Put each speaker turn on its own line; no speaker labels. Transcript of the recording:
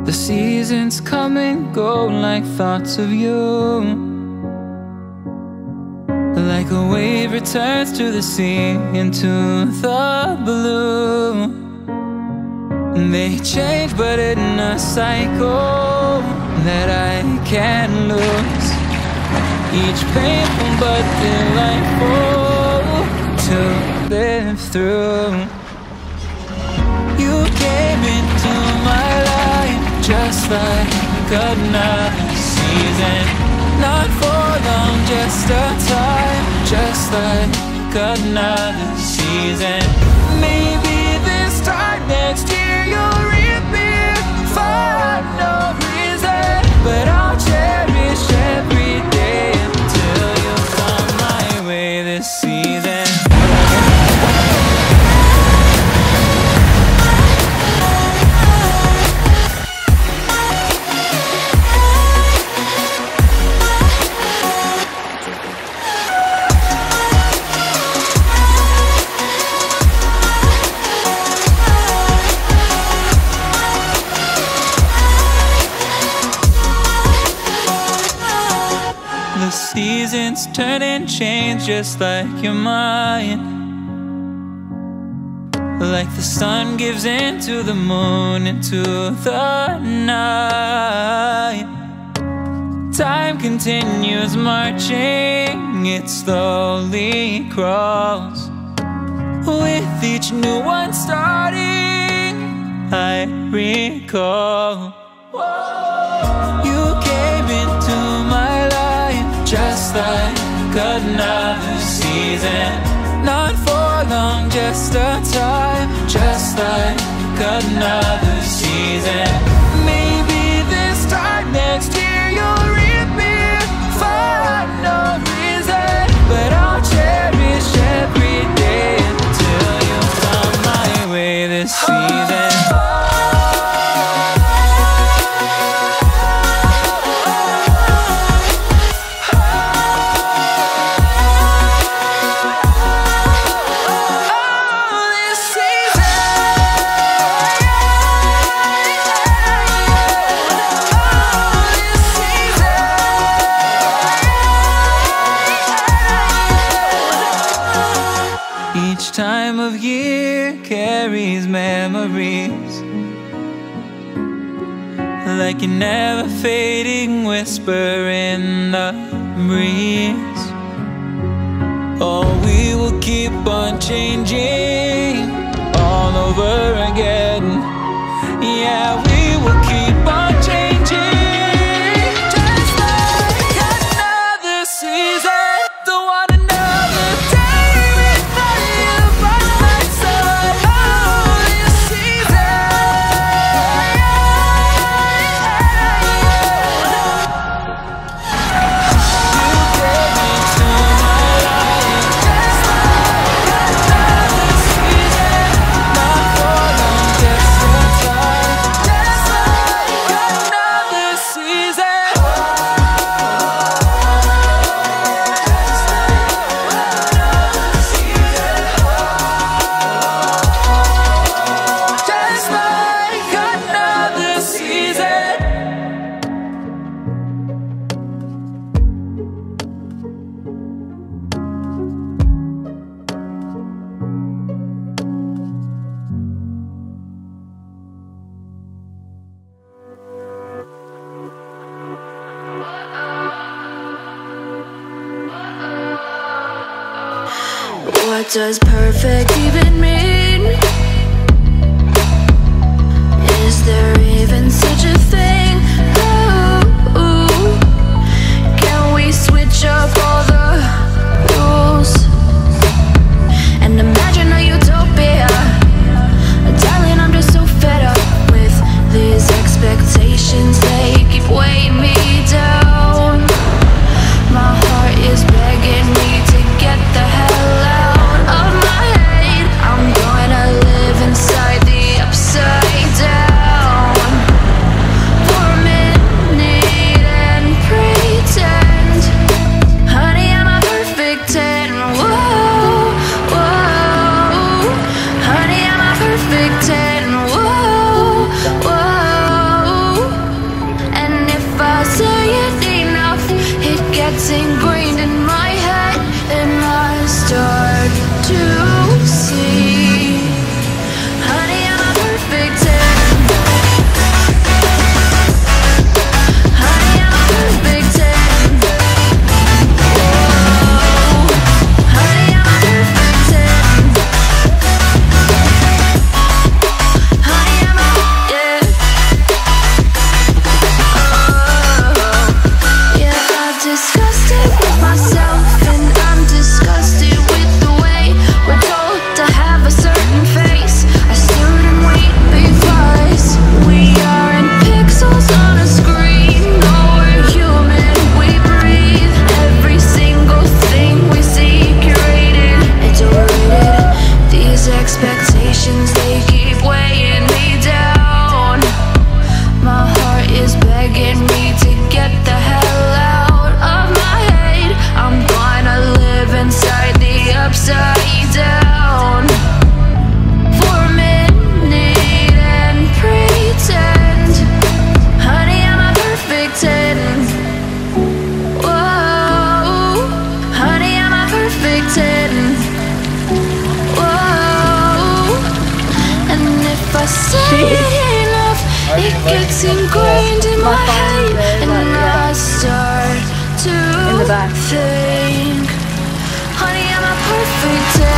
The seasons come and go like thoughts of you, like a wave returns to the sea into the blue. They change but in a cycle that I can't lose. Each painful but delightful to live through. You came into my life just like another season. Not for long, just a time, just like another season. Maybe this time next year you'll reappear for no reason, but I'll cherish every day until you come my way this season. The seasons turn and change just like your mind. Like the sun gives into the moon, into the night. Time continues marching, it slowly crawls. With each new one starting, I recall. You came into my life just like another season. Not for long, just a time, just like another season. Maybe this time next year you'll reappear for no reason, but I'll cherish every day until you come my way this season. Each time of year carries memories, like a never fading whisper in the breeze. Oh, we will keep on changing all over again. Yeah, we will keep on changing, just like another season. Don't want another day without you by my side. Oh, this season. You came into my life just like another season. Not for long, just a time, just like another season. Just like another season.
What does perfect even mean? Is there even such a thing? Ooh, can we switch up all the rules and imagine a utopia? Darling, I'm just so fed up with these expectations. They keep weighing me down. My heart is begging me to get the hell out of my head. I'm It gets ingrained in my head, and I start to think, honey, I'm a perfect day.